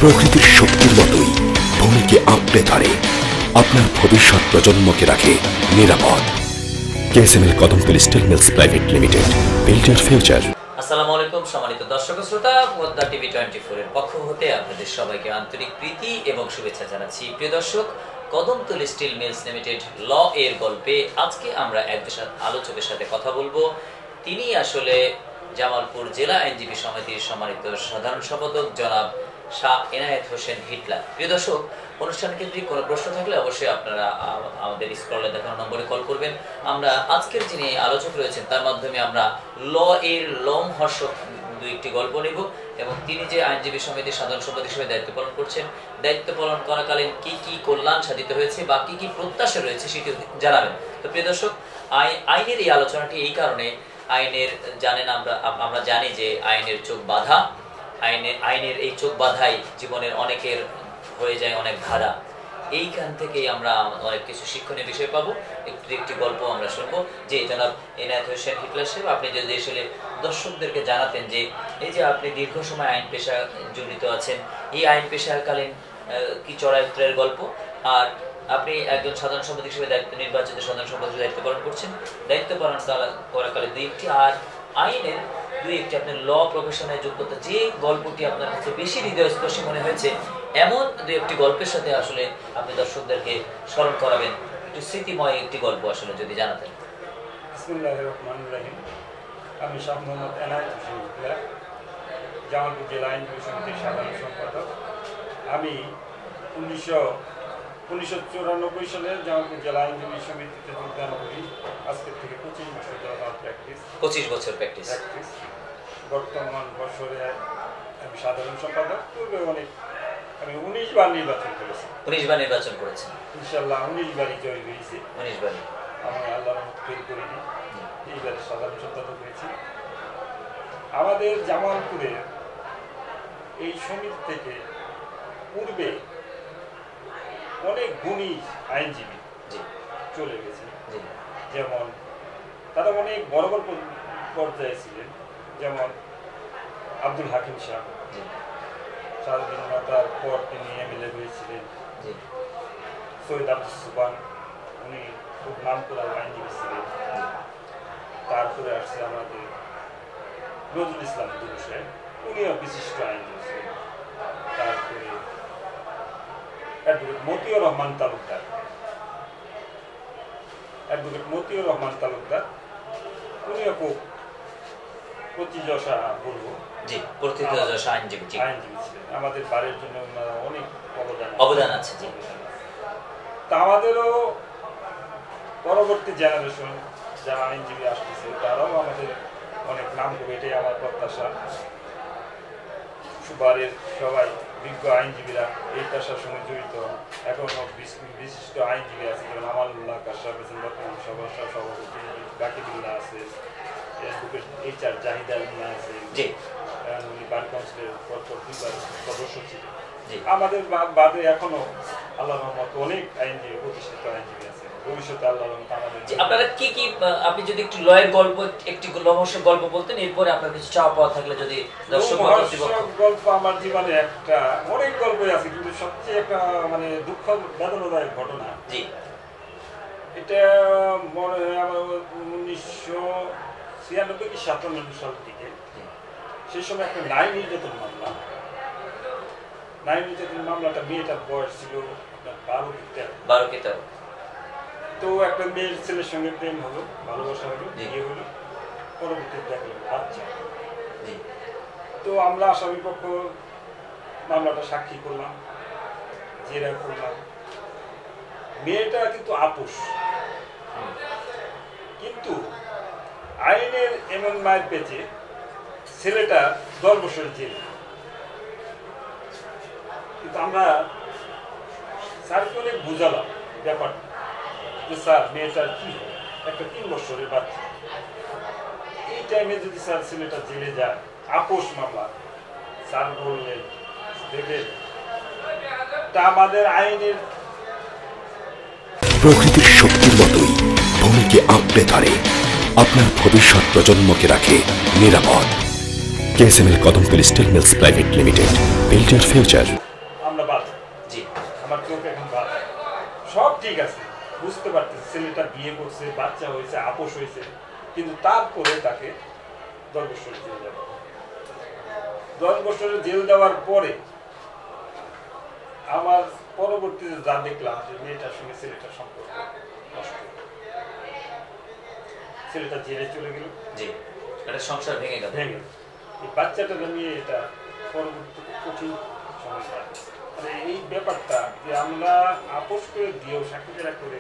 প্রকৃতির শক্তির মতোই ভূমিকে আঁকড়ে ধরে আপনার ভবিষ্যৎ প্রজন্মকে রাখে নিরাপদ। KSML Kadamtali steel mills private limited, build your future. আসসালামু আলাইকুম সম্মানিত দর্শক শ্রোতা, পদ্মা টিভি 24 এর পক্ষ হতে আপনাদের সবাইকে আন্তরিক প্রীতি এবং শুভেচ্ছা জানাচ্ছি। প্রিয় দর্শক, কদমতলী স্টিল মিলস লিমিটেড ল এর গল্পে আজকে আমরা একজন আলোচকের সাথে কথা বলবো। তিনি আসলে জামালপুর জেলা আইনজীবী সমিতির সম্মানিত সাধারণ সম্পাদক জনাব শাহ এনায়েত হোসেন হিটলার। প্রিয় দর্শক, অনুষ্ঠান কেন্দ্রিক কোনো প্রশ্ন থাকলে অবশ্যই আপনারা আমাদের স্ক্রলে দেখানো নম্বরে কল করবেন। আমরা আজকের যিনি আলোচক রয়েছেন তার মাধ্যমে আমরা ল এর লোমহর্ষক দুই একটি গল্প নেব এবং তিনি যে আইনজীবী সমিতির সাধারণ সম্পাদক হিসেবে দায়িত্ব পালন করছেন, দায়িত্ব পালন করাকালীন কি কি কল্যাণ সাধিত হয়েছে বা কি কি প্রত্যাশা রয়েছে সেটি জানাবেন। তো প্রিয় দর্শক, আইনের এই আলোচনাটি এই কারণে, আইনের জানেন আমরা জানি যে আইনের চোখ বাঁধা, আইনের এই চোখ বাঁধাই জীবনের অনেকের হয়ে যায় অনেক ধারা। এইখান থেকেই আমরা অনেক কিছু শিক্ষণীয় বিষয় পাবো। একটি গল্প আমরা শুনবো যে জনাব এনায়েত হোসেন হিটলার সাহেব, আপনি যদি আসলে দর্শকদেরকে জানাতেন যে এই যে আপনি দীর্ঘ সময় আইন পেশা জড়িত আছেন, এই আইন পেশাকালীন কি চড়াইউতরের গল্প, আর আপনি একজন সাধারণ সম্পাদক হিসেবে নির্বাচিত সাধারণ সম্পাদক দায়িত্ব পালন করছেন, দায়িত্ব পালন করাকালে দুই একটি, আর আইনের দুই একটি আপনার ল প্রফেশনের যোগ্যতা, যে গল্পটি আপনার কাছে বেশি হৃদয়স্পর্শী মনে হয়েছে এমন দুই একটি গল্পের সাথে আসলে আপনি দর্শকদেরকে স্মরণ করাবেন। একটু স্মৃতিময় একটি গল্প আসলে যদি জানাতেন। বিসমিল্লাহির রহমানির রহিম। আমি শাহ মোহাম্মদ এনায়েত হোসেন হিটলার, জামালপুর জেলা আইনজীবী সমিতির সাধারণ সম্পাদক। আমি 1994 সালে জামালপুর জেলা আইনজীবী সমিতিতে যোগদান করি। আজকের থেকে 25 বছর প্র্যাকটিস। 25 বছর প্র্যাকটিস। বর্তমান বছরে আমি সাধারণ সম্পাদক। পূর্বে আমি 19 বার নির্বাচন করেছি। 19 বার নির্বাচন করেছেন? ইনশাআল্লাহ 19 বারই জয়ী হয়েছি। 19 বারই। আমি আল্লাহর রহমতে ফেল করিনি, এইবারে সাধারণ সম্পাদক হয়েছি। আমাদের জামালপুরের এই সমিতি থেকে পূর্বে অনেক গুণী আইনজীবী চলে গেছে, যেমন তারা অনেক বড় বড় পর্যায়ে ছিলেন, যেমন আব্দুল হাকিম সাহেব, স্বাধীনতার পর তিনি এমএলএ হয়েছিলেন। সৈয়দ আব্দুল সুবান, উনি খুব নামকরা আইনজীবী ছিলেন। তারপরে আসছে আমাদের নজরুল ইসলাম দুলু সাহেব, উনিও বিশিষ্ট আইনজীবী ছিলেন। তারপরে অ্যাডভোকেট মতিউর রহমান তালুকদার, উনিও খুব প্রতিযশা বলবো, আইনজীবী ছিলেন। আমাদের বাড়ির জন্য অনেক অবদান আছে। তা আমাদেরও পরবর্তী জেনারেশন যারা আইনজীবী আসতেছে তারাও আমাদের অনেক নাম করবে, এটাই আমার প্রত্যাশা। বাড়ির সবাই বিজ্ঞ আইনজীবীরা এই পেশার সঙ্গে জড়িত। এখনো বিশিষ্ট আইনজীবী আছে, যেমন আমানুল্লাহ কাশাব আছেন, বর্তমান সভাপতি বাকিবুল্লাহ আছে, অ্যাডভোকেট HR জাহিদা আছে, উনি বার কাউন্সিলের পরপর 2 বার সদস্য ছিলেন। আমাদের বাদে এখনো আল্লাহর রহমতে অনেক আইনজীবী, প্রতিষ্ঠিত আইনজীবী আছে। ভবিষ্যতে আল্লাহর রহমতে আমাদের আপনারা কি কি, আপনি যদি একটু লয়ের গল্প, একটি লোমহর্ষক গল্প বলতেন, এরপরে আপনার কিছু চাওয়া পাওয়া থাকলে যদি দর্শক গল্প। আমার জীবনে একটা অনেক গল্পই আছে, কিন্তু সবচেয়ে একটা মানে দুঃখ বেদনাদায়ক ঘটনা, এটা মনে হয় আমার 1996 কি 97 সাল থেকে। সেই সময় একটা নারী নির্যাতন মামলাটা, মেয়েটার বয়স ছিল আপনার 12 কি 13। তো একটা মেয়ের ছেলের সঙ্গে প্রেম হলো, ভালোবাসা হলো, বিয়ে হলো, পরবর্তীতে দেখলাম বাচ্চা। তো আমরা আসামি পক্ষ মামলাটা সাক্ষী করলাম, জেরা করলাম। মেয়েটা কিন্তু আপোষ, কিন্তু আইনের এমন মায়ের পেয়েছে ছেলেটা 10 বছর জেল। কিন্তু আমরা স্যারকে অনেক বুঝালাম ব্যাপারটা, যে স্যার মেয়েটার কি হয়, একটা 3 বছরের বাচ্চা, এই টাইমে যদি স্যার ছেলেটা জেলে যায়, আপোষ মামলা, স্যার বললেন দেখেন তা আমাদের আইনের প্রকৃতির শক্তির মতোই ভূমিকে আঁকড়ে ধরে আপনার ভবিষ্যৎ প্রজন্মকে রাখে নিরাপদ। KSML Kadamtali steel mills private limited, build your future. ঠিক আছে, বুঝতে পারতেছে ছেলেটা বিয়ে করছে, বাচ্চা হয়েছে, আপোষ হয়েছে, কিন্তু তারপরে তাকে 10 বছর জেল দেওয়া। 10 বছরের জেল দেওয়ার পরে আমার পরবর্তীতে যা দেখলাম যে মেয়েটার সঙ্গে ছেলেটার সম্পর্ক নষ্ট, ছেলেটা জেলে চলে গেল, জি, এটা সংসার ভেঙে গেল। এই বাচ্চাটা নিয়ে এটা পরবর্তীতে কঠিন সমস্যা। মানে এই ব্যাপারটা যে আমরা আপোষ করে দিয়েও সাক্ষী জেরা করে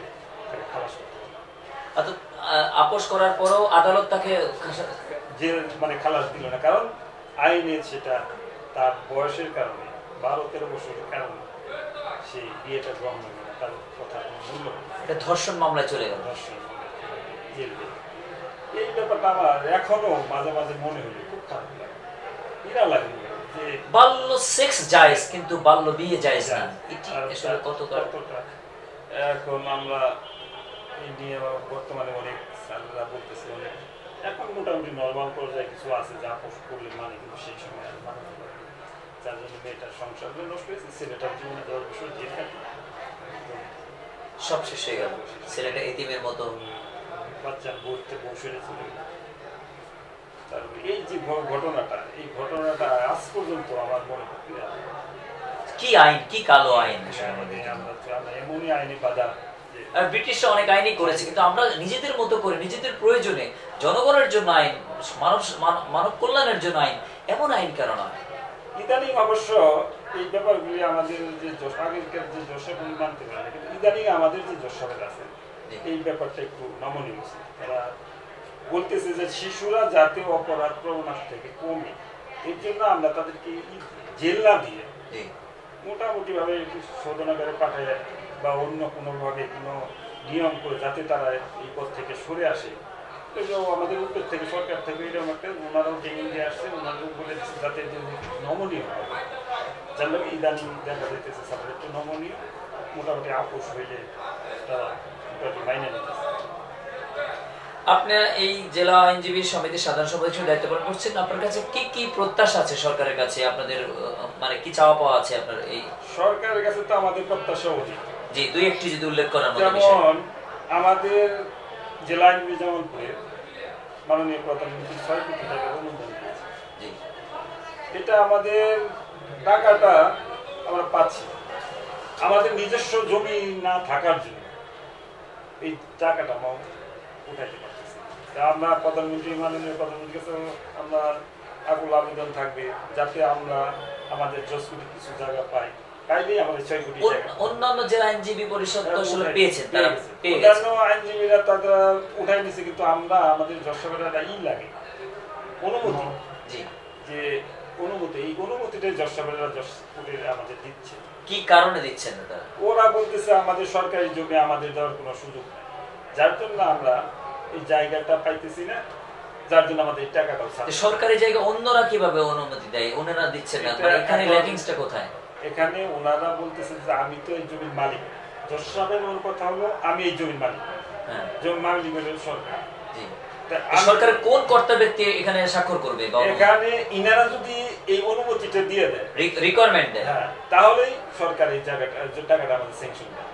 তাকে খালাস করতে হবে। অর্থাৎ আপোষ করার পরেও আদালত তাকে যে মানে খালাস দিল না, কারণ আইনে সেটা তার বয়সের কারণে 12-13 বছরের কারণে সেই বিয়েটা গ্রহণ হবে না, তার কথা মূল্য এটা ধর্ষণ মামলায় চলে গেল। এই ব্যাপারটা আমার এখনো মাঝে মাঝে মনে হলো খুব খারাপ লাগে, ইরা লাগে যে বাল্য সেক্স জায়েজ কিন্তু বাল্য বিয়ে জায়েজ না। এটি আসলে কতটা এখন আমরা এই নিয়ে বর্তমানে অনেক স্যাররা বলতেছে অনেক, এখন মোটামুটি নর্মাল পর্যায়ে কিছু আছে যা আপোষ করলে মানে, কিন্তু সেই সময় আর মানাতে পারে, যার জন্য মেয়েটার সংসার নষ্ট হয়েছে, ছেলেটার জীবনে 10 বছর জেল কাটে, সব শেষ হয়ে গেল, ছেলেটা এতিমের মতো বাচ্চার বউতে বউ সেরে চলে গেল। তারপরে এই যে ঘটনাটা, এই ঘটনাটা আজ পর্যন্ত আমার মনে করতে কি আইন, কি কালো আইন। আমরা এমনই আইনে বাধা। আর ব্রিটিশরা অনেক আইনই করেছে, কিন্তু আমরা নিজেদের মতো করে নিজেদের প্রয়োজনে জনগণের জন্য আইন, মানব কল্যাণের জন্য আইন, এমন আইন কেন নয়? ইদানিং অবশ্য এই ব্যাপারগুলি আমাদের যে আগেকার যে যশাবলী মানতে পারে না, কিন্তু ইদানিং আমাদের যে যশাবের আছে এই ব্যাপারটা একটু নমনীয় হচ্ছে। তারা বলতেছে যে শিশুরা যাতে অপরাধ প্রবণতা থেকে কমে, এর জন্য আমরা তাদেরকে জেল না দিয়ে মোটামুটি ভাবে শোধনাগারে পাঠায় বা অন্য কোনোভাবে কোনো নিয়ম করে যাতে তারা এই পথ থেকে সরে আসে। আমাদের উপর থেকে সরকার থেকে এরকম একটা ওনারাও ট্রেনিং দিয়ে আসছে, ওনারাও বলে দিচ্ছে যাতে নমনীয় হবে, যার লোক ইদানিং দেখা যাইতেছে তাদের একটু নমনীয়, মোটামুটি আপোষ হইলে তারা মোটামুটি মাইনে নিতেছে। আপনি এই জেলা আইনজীবী সমিতির সাধারণ সম্পাদক দায়িত্ব পালন করছেন, আপনার কাছে কি কি প্রত্যাশা আছে সরকারের কাছে, আপনাদের মানে কি চাওয়া পাওয়া আছে আপনার? এই সরকারের কাছে তো আমাদের প্রত্যাশা অধিক, জি, দুই একটি যদি উল্লেখ করার মতো। যেমন আমাদের জেলা আইনজীবী জামালপুরে মাননীয় প্রধানমন্ত্রী 6 কোটি টাকা অনুদান দিয়েছে। এটা আমাদের টাকাটা আমরা পাচ্ছি, আমাদের নিজস্ব জমি না থাকার জন্য এই টাকাটা আমরা উঠাইতে পারতেছি। আমরা মাননীয় প্রধানমন্ত্রীর কাছে আমরা আকুল আবেদন থাকবে যাতে আমরা আমাদের 10 কোটি কিছু জায়গা পাই, তাইলেই আমাদের 6 কোটি টাকা। অন্যান্য জেলা আইনজীবী পরিষদ তো আসলে পেয়েছেন, তারা পেয়ে গেছে, অন্যান্য আইনজীবীরা তারা উঠাই নিছে, কিন্তু আমরা আমাদের যশোরের লাগে অনুমতি, জি, যে অনুমতি, এই অনুমতিটা যশোরের 10 কোটি আমাদের দিচ্ছে। কি কারণে দিচ্ছেন না তারা? ওরা বলতেছে আমাদের সরকারি জমি আমাদের দেওয়ার কোনো সুযোগ নেই, যার জন্য আমরা এই জায়গাটা পাইতেছি না, যার জন্য আমাদের এই টাকাটাও সরকারি জায়গা অন্যরা কিভাবে অনুমতি দেয়, ওনারা দিচ্ছেন না, মানে এখানে ল্যাকিংসটা কোথায়? এখানে ওনারা বলতেছে যে আমি তো এই জমির মালিক, যশোরের ওর কথা হলো আমি এই জমির মালিক, হ্যাঁ, জমি মালিক হলো সরকার। জি, সরকারের কোন কর্তা ব্যক্তি এখানে স্বাক্ষর করবে? এখানে ইনারা যদি এই অনুমতিটা দিয়ে দেয়, রিকোয়ারমেন্ট দেয়, হ্যাঁ, তাহলেই সরকার এই জায়গাটা টাকাটা আমাদের স্যাংশন দেয়।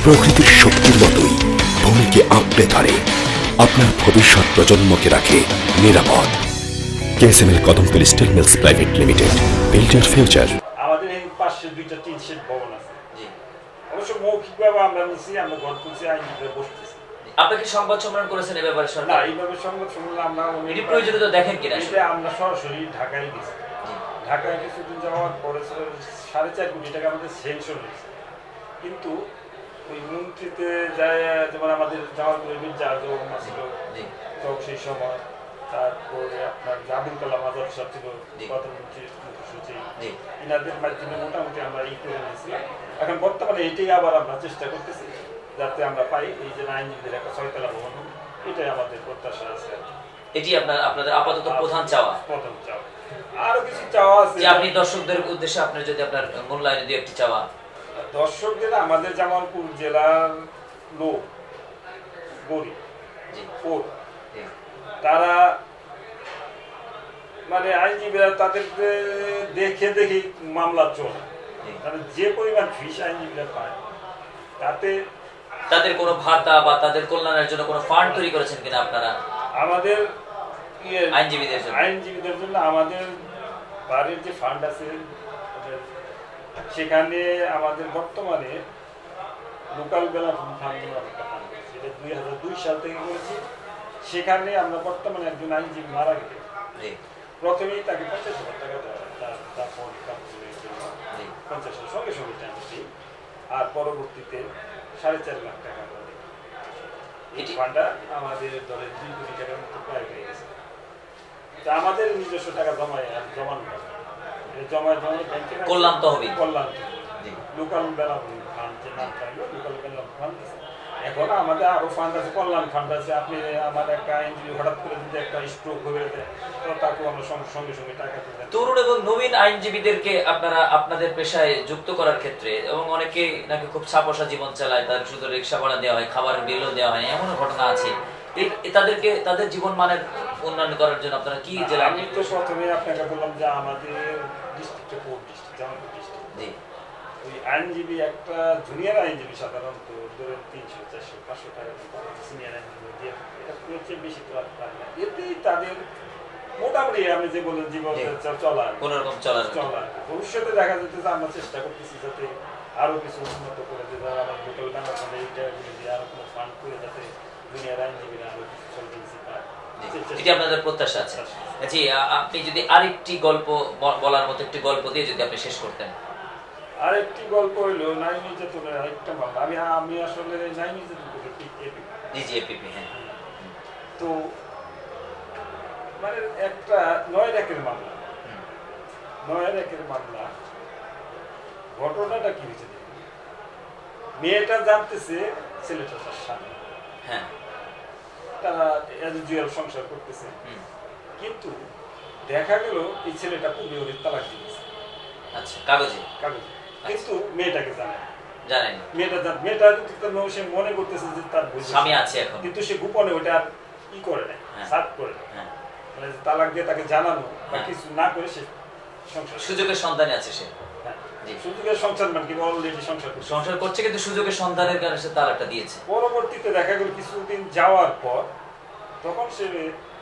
প্রকৃতির শক্তির মতোই ভূমিকে আঁকড়ে ধরে, আপনার ভবিষ্যৎ প্রজন্মকে রাখে নিরাপদ। KSML Kadamtali steel mills private limited, build your future. আমাদের এই পাশে 2টা টিন শেড ভবন আছে, জি, অবশ্য মৌখিকভাবে আমরা নিছি, আমরা ঘর তুলছি, আইনজীবীরা বসতেছি। আপনি কি সংবাদ সম্মেলন করেছেন এই ব্যাপারে? না, এইভাবে সংবাদ সম্মেলন আমরা এটি প্রয়োজনীয়তা দেখেন কিনা? এটা আমরা সরাসরি ঢাকায় গেছি, ঢাকায় কিছুদিন যাওয়ার পরে 4.5 কোটি টাকা আমাদের স্যাংশন হয়েছে, কিন্তু ওই মন্ত্রীতে যায়, যেমন আমাদের জামালপুরের মির্জা আজম ছিল সেই সময়, তারপরে আপনার আবুল কালাম আজাদ সাহেব ছিল প্রধানমন্ত্রীর মুখ্য সচিব, ইনাদের মাধ্যমে মোটামুটি আমরা এই করে নিয়েছি। এখন বর্তমানে এটাই আবার আমরা চেষ্টা করতেছি যাতে আমরা পাই এই যে আইনজীবীদের একটা 6তলা ভবন, এটাই আমাদের প্রত্যাশা আছে। এটি আপনাদের আপাতত প্রধান চাওয়া? প্রধান চাওয়া। আরো কিছু চাওয়া আছে, আপনি দর্শকদের উদ্দেশ্যে আপনার যদি আপনার মূল্যায়নে দুই একটি চাওয়া। দর্শকদের আমাদের জামালপুর জেলার লোক গরিব, তারা মানে আইনজীবীরা তাদেরকে দেখে দেখে মামলা চলে, মানে যে পরিমাণ ফিস আইনজীবীরা পায় তাতে তাদের কোনো ভাতা বা তাদের কল্যাণের জন্য কোনো ফান্ড তৈরি করেছেন কিনা আপনারা আমাদের আইনজীবীদের জন্য আমাদের বাড়ির যে ফান্ড আছে সেখানে আমাদের বর্তমানে লোকাল বেলা ফান্ড একটা ফান্ড আছে, এটা 2002 সাল থেকে করেছি। সেখানে আমরা বর্তমানে একজন আইনজীবী মারা গেলে প্রথমেই তাকে 50,000 টাকা দেওয়া হয়, তারপর 50,000 সঙ্গে সঙ্গে টাকা, আর পরবর্তীতে 4.5 লাখ টাকা করে এই ফান্ডটা আমাদের দলের 2 কোটি টাকার মতো প্রায় হয়ে গেছে। তা আমাদের নিজস্ব টাকা জমানো ব্যাংকে কল্যাণ তহবিল লোকাল ডেভেলপমেন্ট ফান্ড, যে নাম থাকলো লোকাল ডেভেলপমেন্ট ফান্ড। এখন আমাদের আরো ফান্ড আছে, কল্যাণ ফান্ড আছে। আপনি আমাদের একটা আইনজীবী হঠাৎ করে যদি একটা স্ট্রোক হয়ে যায় তো তাকে আমরা সঙ্গে সঙ্গে টাকা দিই। তরুণ এবং নবীন আইনজীবীদেরকে আপনারা আপনাদের পেশায় যুক্ত করার ক্ষেত্রে, এবং অনেকে নাকি খুব ছাপোষা জীবন চালায়, তার শুধু রিক্সা ভাড়া দেওয়া হয়, খাবারের বিলও দেওয়া হয়, এমন ঘটনা আছে। তাদেরকে তাদের জীবন মানের উন্নয়ন করার জন্য আপনারা কি জেলা? আমি তো প্রথমে আপনাকে বললাম যে আমাদের ডিস্ট্রিক্টে কোর্ট ডিস্ট্রিক্ট, জামালপুর ডিস্ট্রিক্ট, ওই আইনজীবী একটা জুনিয়র আইনজীবী সাধারণত ধরেন 300, 400, 500 টাকা সিনিয়র আইনজীবী দিয়ে, এটা খুব বেশি তো আর পায় না। এতেই তাদের মোটামুটি আমি যে বলেন জীবন চলা। ভবিষ্যতে দেখা যেতে যে আমরা চেষ্টা করতেছি যাতে আরো কিছু উন্নত করে দিতে, আমার লোকাল বাংলাদেশে এইটা দিয়ে আরো কোনো ফান্ড করে যাতে জুনিয়র আইনজীবীরা আরো কিছু সলভেন্সি পায়। এটা আপনাদের প্রত্যাশা আছে। জি, আপনি যদি আরেকটি গল্প বলার মতো একটি গল্প দিয়ে যদি আপনি শেষ করতেন। আরেকটি গল্প হইলো নারী নির্যাতনের আরেকটা মামলা। আমি আসলে নারী নির্যাতন করি এপিপি। হ্যাঁ, তো মানে একটা 9 লাখের মামলা, 9 লাখের মামলা। ঘটনাটা কি হয়েছে, মেয়েটা জানতেছে ছেলেটা তার স্বামী, হ্যাঁ, তারা জুয়াল সংসার করতেছে, কিন্তু দেখা গেল এই ছেলেটা পূর্বে ওদের তালাক দিয়েছে। আচ্ছা, কাগজে, কিন্তু মেয়েটাকে জানেন, মেয়েটা সে মনে করতেছে যে তার স্বামী আছে এখন, কিন্তু সে গোপনে ওটা ই করে নাই, সাফ করে নাই, মানে তালাক দিয়ে তাকে জানানো বা কিছু না করে সে সংসার, সুযোগের সন্তানে আছে সে, সুযোগের সংসার মানে কি অলরেডি সংসার করছে, কিন্তু সুযোগের সন্তানের কারণে সে তালাকটা দিয়েছে। পরবর্তীতে দেখা গেল কিছুদিন যাওয়ার পর তখন সে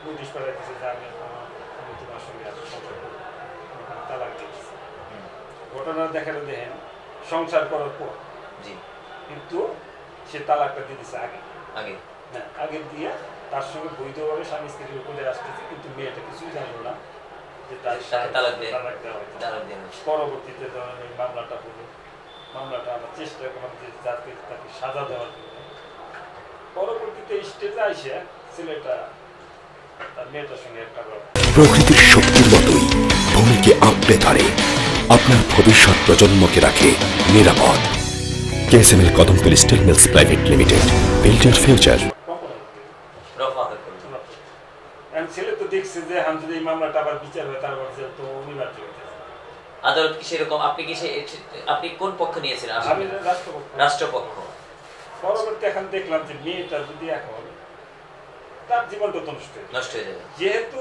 নোটিশ পাঠাইতেছে যে আমি তোমার সঙ্গে সংসার করবো, তালাক দিয়েছে। ঘটনা দেখাটা দেখেন সংসার করার পর, কিন্তু সে তালাকটা দিয়ে দিচ্ছে আগে দিয়ে তার সঙ্গে বৈধভাবে স্বামী স্ত্রীর উপরে আসতেছে, কিন্তু মেয়েটা কিছুই জানলো না যে তার তালাক দেওয়া হয়েছে। পরবর্তীতে মামলাটা আমরা চেষ্টা করলাম যে যাতে তাকে সাজা দেওয়ার জন্য। পরবর্তীতে স্টেজে আইসে ছেলেটা তার মেয়েটার সঙ্গে একটা প্রকৃতির শক্তির মতোই ভূমিকে আঁকড়ে ধরে, আপনার ভবিষ্যৎ প্রজন্মকে রাখে নিরাপদ। KSML Kadamtali steel mills private limited, build your future. ছেলে তো দেখছে যে যদি এই মামলাটা আবার বিচার হয় তারপর তো অনিবার্য হয়েছে আদালত কি সেরকম? আপনি কোন পক্ষ নিয়েছিলেন? আমি রাষ্ট্রপক্ষ। পরবর্তী এখন দেখলাম যে মেয়েটা যদি এখন তার জীবনটা তো নষ্ট হয়ে যাবে, যেহেতু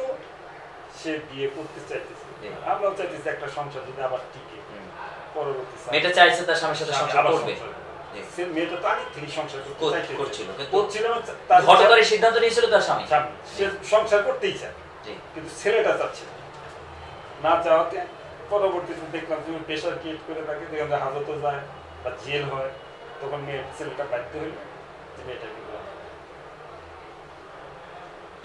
সে বিয়ে করতে চাইতেছে, আমরাও চাইতেছি একটা সংসার যদি আবার টিকে। পরবর্তী মেয়েটা চাইছে তার স্বামীর সাথে সংসার করবে, মেয়েটা তো আগে থেকে সংসার করছিল, হঠাৎ সিদ্ধান্ত নিয়েছিল তার স্বামী, সে সংসার করতেই চায়, কিন্তু ছেলেটা চাচ্ছে না। চাওয়াতে পরবর্তীতে দেখলাম তুমি প্রেশার ক্রিয়েট করে তাকে দেখলাম যে হাজতে যায় বা জেল হয়, তখন ছেলেটা বাধ্য হইল যে মেয়েটাকে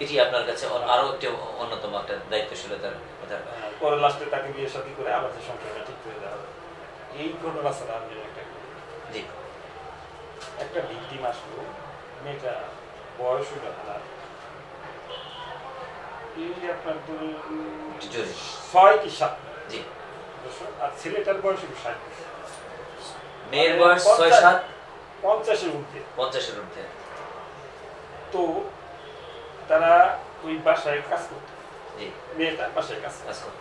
এটি আপনার কাছে আরো একটি অন্যতম একটা দায়িত্বশীলতার কথা। পরে লাস্টে তাকে বিয়ে শাদী করে আবার যে সংসারটা ঠিক করে দেওয়া হবে। এই ঘটনা ছাড়া আমি একটা ভিকটিম আসলো, মেয়েটা বয়স হইল এই আপনার 6 কি 7, আর ছেলেটার বয়স 60, মেয়ের বয়স 6-7, 50-এর ঊর্ধ্বে। তো তারা ওই বাসায় কাজ করত, মেয়েটা বাসায় কাজ করত।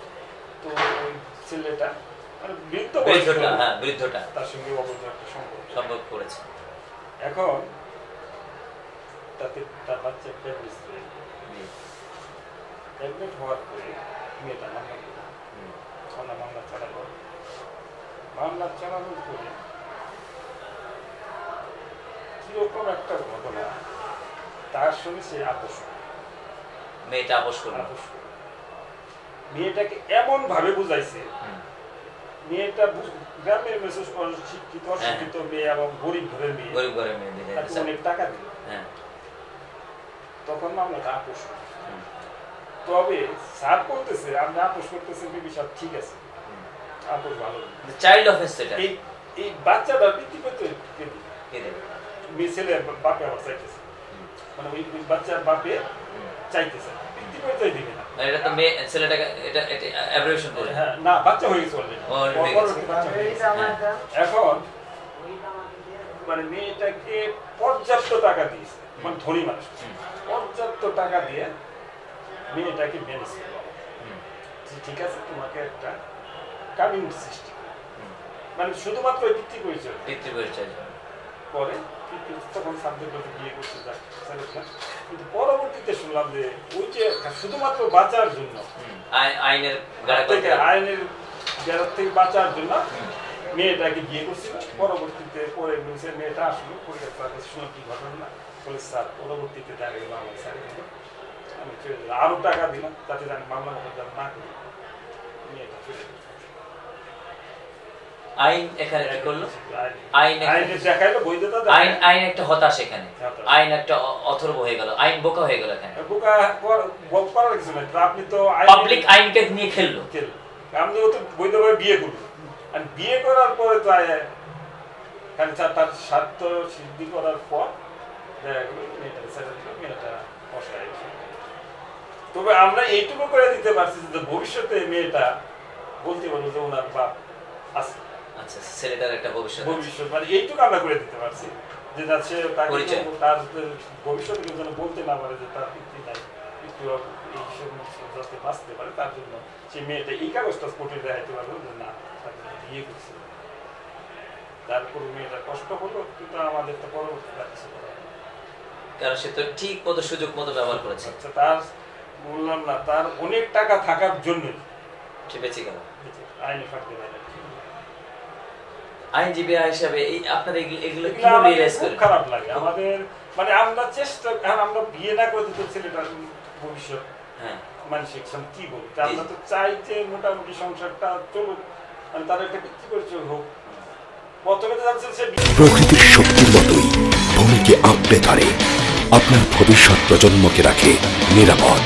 তো ওই ছেলেটা মানে বৃদ্ধটা তার সঙ্গে অবৈধ একটা সম্পর্ক করেছে। এখন তাতে তার বাচ্চা প্রেগনেন্ট হওয়ার পরে মেয়েটা মামলা চালানোর পরে কিরকম একটা ঘটনা, তার সঙ্গে সে আপোষ করে। মেয়েটা আপোষ করলো। মেয়েটাকে এমন ভাবে বুঝাইছে, মেয়েটা গ্রামের মেসেজ শিক্ষিত অশিক্ষিত মেয়ে এবং গরিব ঘরের মেয়ে, তাকে অনেক টাকা দিল, তখন মামলাটা আপোষ করে। তবে স্যার করতেছে, আপনি আপোষ করতেছেন সব ঠিক আছে, আপোষ ভালো, চাইল্ড অফেন্স। এই বাচ্চাটা বৃত্তি পেতে মেয়ে ছেলে বাপে আবার চাইতেছে, মানে ওই বাচ্চার বাপে চাইতেছে, বৃত্তি পেতে দিবে না। এটা তো মেয়ে ছেলেটাকে এটা অ্যাব্রিভিয়েশন করে, হ্যাঁ না, বাচ্চা হয়ে গেছে অলরেডি। এখন মানে মেয়েটাকে পর্যাপ্ত টাকা দিয়েছে, মানে ধনী মানুষ পর্যাপ্ত টাকা দিয়ে মেয়েটাকে ম্যানেজ করে, ঠিক আছে তোমাকে একটা কামিং সৃষ্টি, মানে শুধুমাত্র পিতৃপরিচয় পরে তখন সাবজেক্ট বিয়ে করতে যায়। কিন্তু পরবর্তীতে শুনলাম যে ওই যে শুধুমাত্র বাঁচার জন্য, আইনের গেরার থেকে বাঁচার জন্য মেয়েটাকে বিয়ে করছিল। পরবর্তীতে পরে মেয়েটা আসলো, শুনলাম কি ঘটনা, বলে স্যার পরবর্তীতে দেখা গেল আমার স্যার আমি আরো টাকা দিলাম যাতে আমি মামলা না করি, মেয়েটা চলে গেল। আইন এখানে কি করলো? আইন একটা হতাশ, এখানে আইন একটা অথর্ব হয়ে গেল, আইন বোকা হয়ে গেল। এখানে আপনি তো পাবলিক আইনকে নিয়ে খেললো, আপনি তো বৈধভাবে বিয়ে করলো, আর বিয়ে করার পরে তো খালি তার স্বার্থ সিদ্ধি করার পর তবে আমরা এইটুকু করে দিতে পারছি যে ভবিষ্যতে মেয়েটা বলতে পারবো যে ওনার বাপ আছে। আচ্ছা, ছেলেটার একটা ভবিষ্যৎ মানে এইটুকু আমরা করে দিতে পারছি যে সে তার ভবিষ্যতে কেউ যেন বলতে না পারে যে তার পিতৃ নাই, পিতৃ এই সমস্ত যাতে বাঁচতে পারে তার জন্য সে মেয়েটা এই কাগজটা স্পটে দেখাইতে পারলো যে না তাকে বিয়ে করছে। তারপর মেয়েটা কষ্ট হলো, কিন্তু আমাদের তো পরবর্তী কিছু করা, কারণ সে তো ঠিক মতো সুযোগ মতো ব্যবহার করেছে। আচ্ছা, তার বললাম না, তার অনেক টাকা থাকার জন্য সে বেঁচে গেল আইনে ফাঁকতে পারে। আইনজীবী হিসাবে এই আপনাদের এগুলো কিভাবে রিয়েলাইজ করেন? খারাপ লাগে আমাদের, মানে আমরা চেষ্টা, আমরা বিয়ে না করে দিতে ছেলেটার ভবিষ্যৎ মানসিক কি বলি, আমরা তো চাই যে মোটামুটি সংসারটা চলুক, মানে তার একটা পিতৃ পরিচয় হোক। প্রথমে তো জানছেন সে প্রকৃতির শক্তির মতোই ভূমিকে আঁকড়ে ধরে, আপনার ভবিষ্যৎ প্রজন্মকে রাখে নিরাপদ।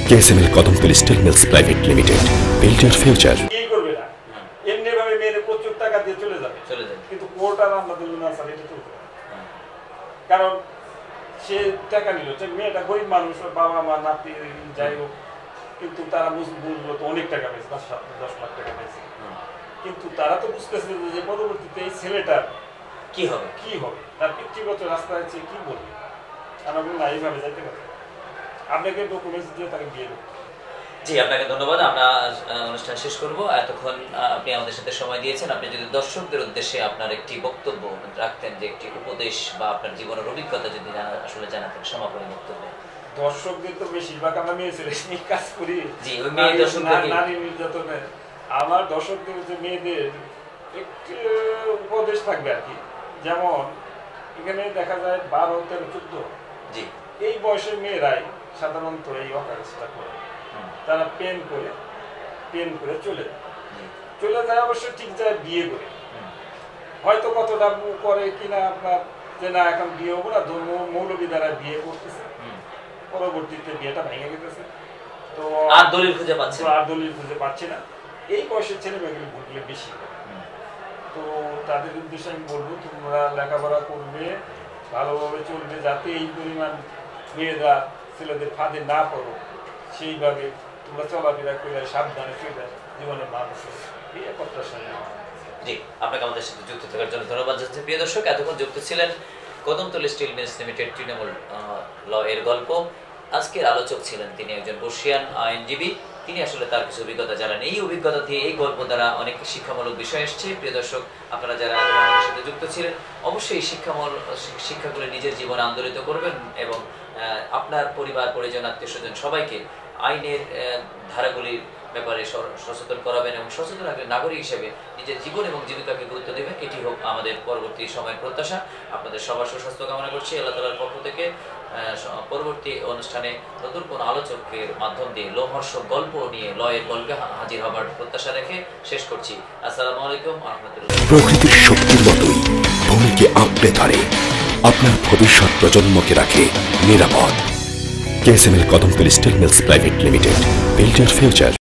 KSML Kadamtali steel mills private limited, build your future. এমনি ভাবে মেয়েদের প্রচুর টাকা দিয়ে চলে যাবে, কিন্তু কোর্ট আর আমরা দিল না স্যার, এটা চলবে না। কারণ সে টাকা নিল, মেয়েটা গরিব মানুষ, বাবা মা নাতি যাই হোক, কিন্তু তারা বুঝলো তো অনেক টাকা পেয়েছে, 10 লাখ টাকা পেয়েছে, কিন্তু তারা তো বুঝতেছে যে পরবর্তীতে এই ছেলেটার কি হবে, তার পিতৃগত রাস্তায় আছে কি বলবে। আমরা বলি না, এইভাবে যাইতে পারে, আপনাকে ডকুমেন্টস দিয়ে তাকে বিয়ে দেবো। জি, আপনাকে ধন্যবাদ। আমরা অনুষ্ঠান শেষ করব। এতক্ষণ আপনি আমাদের সাথে সময় দিয়েছেন। আপনি যদি দর্শকদের উদ্দেশ্যে আপনার একটি বক্তব্য রাখতেন, যে একটি উপদেশ বা আপনার জীবনের অভিজ্ঞতা যদি আসলে জানাতেন সমাপনী বক্তব্যে। দর্শকদের তো বেশিরভাগ আমরা মেয়ে ছেলে নিয়ে কাজ করি, নারী নির্যাতনে। আমার দর্শকদের যে মেয়েদের একটু উপদেশ থাকবে আর কি, যেমন এখানে দেখা যায় 12, 13, 14 এই বয়সের মেয়েরাই সাধারণত এই অকারেজটা করে, তারা পেন করে চলে যায় অবশ্য ঠিক যায় বিয়ে করে, হয়তো কতটা করে কিনা আপনার যে না এখন বিয়ে হবো না, মৌলবী দ্বারা বিয়ে করতেছে, পরবর্তীতে বিয়েটা ভেঙে গেছে, তো আর দলিল খুঁজে পাচ্ছে না। এই বয়সের ছেলে মেয়েগুলো ভুলগুলো বেশি, তো তাদের উদ্দেশ্যে আমি বলবো তোমরা লেখাপড়া করবে, ভালোভাবে চলবে, যাতে এই পরিমাণ মেয়েরা ছেলেদের ফাঁদে না পড়ো, সেইভাবে তোমরা চলাফেরা করে সাবধানে চলে জীবনের মানুষ এই প্রত্যাশা। জি, আপনাকে আমাদের সাথে যুক্ত থাকার জন্য ধন্যবাদ জানাচ্ছি। প্রিয় দর্শক, এতক্ষণ যুক্ত ছিলেন কদমতলী স্টিল মিলস লিমিটেড তৃণমূল ল এর গল্প। আজকের আলোচক ছিলেন তিনি একজন বর্ষিয়ান আইনজীবী। তিনি আসলে তার কিছু অভিজ্ঞতা জানান। এই অভিজ্ঞতা দিয়ে, এই গল্প দ্বারা অনেক শিক্ষামূলক বিষয় এসছে। প্রিয় দর্শক, আপনারা যারা আমাদের সাথে যুক্ত ছিলেন, অবশ্যই শিক্ষাগুলো নিজের জীবনে আন্দোলিত করবেন এবং আপনার পরিবার, পরিজন, আত্মীয় স্বজন সবাইকে আইনের ধারাগুলির ব্যাপারে সচেতন করাবেন এবং সচেতন নাগরিক হিসেবে নিজের জীবন এবং জীবিকাকে গুরুত্ব দেবেন। এটি হোক আমাদের পরবর্তী সময়ের প্রত্যাশা। আপনাদের সবার সুস্বাস্থ্য কামনা করছি আল্লাহ তাআলার পক্ষ থেকে। পরবর্তী অনুষ্ঠানে নতুন কোন আলোচকের মাধ্যম দিয়ে লোমহর্ষক গল্প নিয়ে লয়ের গল্পে হাজির হবার প্রত্যাশা রেখে শেষ করছি। আসসালামু আলাইকুম ওয়া রাহমাতুল্লাহ। প্রকৃতির শক্তির মতোই ভূমিকে আঁকড়ে ধরে, আপনার ভবিষ্যৎ প্রজন্মকে রাখে নিরাপদ। KSML Kadamtali steel mills private limited, build your future.